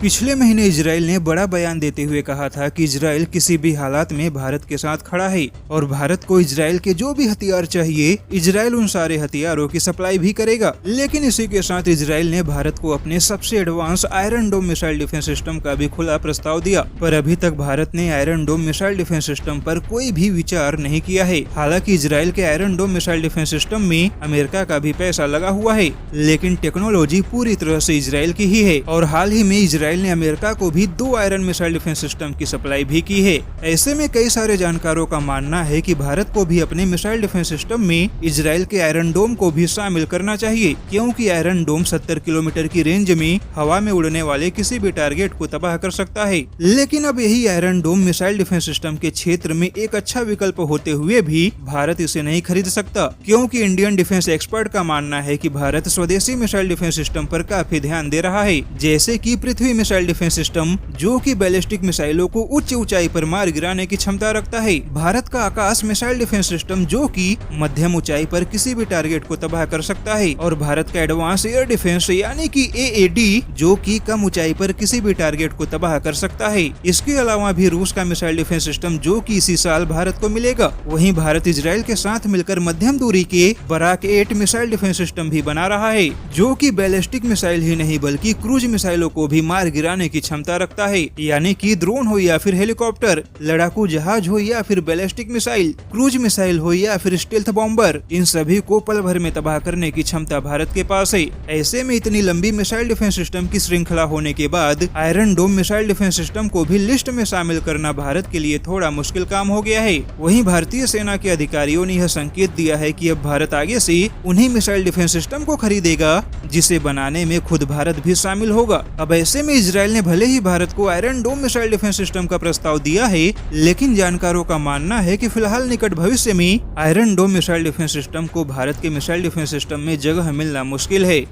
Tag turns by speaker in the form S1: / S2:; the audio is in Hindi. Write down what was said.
S1: पिछले महीने इजराइल ने बड़ा बयान देते हुए कहा था कि इजराइल किसी भी हालात में भारत के साथ खड़ा है और भारत को इजराइल के जो भी हथियार चाहिए इजराइल उन सारे हथियारों की सप्लाई भी करेगा। लेकिन इसी के साथ इजराइल ने भारत को अपने सबसे advance Iron Dome missile defence system का भी खुला प्रस्ताव दिया, पर अभी तक भारत ने Iron Dome missile defence system पर कोई भी विचार नहीं किया है। हालांकि इजराइल के Iron Dome missile defence system में अमेरिका का भी पैसा लगा हुआ है, लेकिन टेक्नोलॉजी पूरी तरह से इजराइल की ही है और हाल ही में इजराइल ने अमेरिका को भी 2 आयरन मिसाइल डिफेंस सिस्टम की सप्लाई भी की है। ऐसे में कई सारे जानकारों का मानना है कि भारत को भी अपने मिसाइल डिफेंस सिस्टम में इजराइल के आयरन डोम को भी शामिल करना चाहिए, क्योंकि आयरन डोम 70 किलोमीटर की रेंज में हवा में उड़ने वाले किसी भी टारगेट को तबाह कर सकता है। लेकिन अब यही Iron Dome missile defence system के क्षेत्र में एक अच्छा विकल्प होते हुए भी भारत इसे नहीं खरीद सकता, क्योंकि इंडियन डिफेंस एक्सपर्ट का मानना है कि भारत स्वदेशी मिसाइल डिफेंस सिस्टम पर काफी ध्यान दे रहा है, जैसे कि पृथ्वी मिसाइल डिफेंस सिस्टम जो कि बैलिस्टिक मिसाइलों को उच्च ऊंचाई पर मार गिराने की क्षमता रखता है। भारत का आकाश मिसाइल डिफेंस सिस्टम जो कि मध्यम ऊंचाई पर किसी भी टारगेट को तबाह कर सकता है, और भारत का एडवांस एयर डिफेंस यानी कि AAD जो कि कम ऊंचाई पर किसी भी टारगेट को तबाह कर सकता है। इसके अलावा भी रूस का मिसाइल डिफेंस सिस्टम जो कि इसी साल भारत को मिलेगा। वहीं भारत इजराइल के साथ मिलकर मध्यम दूरी के बराक 8 मिसाइल डिफेंस सिस्टम भी बना रहा है, जो कि बैलिस्टिक मिसाइल ही नहीं बल्कि क्रूज मिसाइलों को भी मार गिराने की क्षमता रखता है, यानी कि ड्रोन हो या फिर हेलीकॉप्टर, लड़ाकू जहाज हो या फिर बैलिस्टिक मिसाइल, क्रूज मिसाइल हो या फिर स्टेल्थ बॉम्बर, इन सभी को पल भर में तबाह करने की क्षमता भारत के पास है। ऐसे में इतनी लंबी मिसाइल डिफेंस सिस्टम की श्रृंखला होने के बाद Iron Dome missile defence system को भी लिस्ट में शामिल करना भारत के लिए थोड़ा मुश्किल काम हो गया है। वहीं भारतीय सेना के अधिकारियों ने यह संकेत दिया है कि अब भारत आगे से उन्हीं मिसाइल डिफेंस सिस्टम को खरीदेगा जिसे बनाने में खुद भारत भी शामिल होगा। अब ऐसे में इजराइल ने भले ही भारत को Iron Dome missile defence system का प्रस्ताव दिया है, लेकिन जानकारों का मानना है कि फिलहाल निकट भविष्य में Iron Dome missile defence system को भारत के मिसाइल डिफेंस सिस्टम में जगह मिलना मुश्किल है।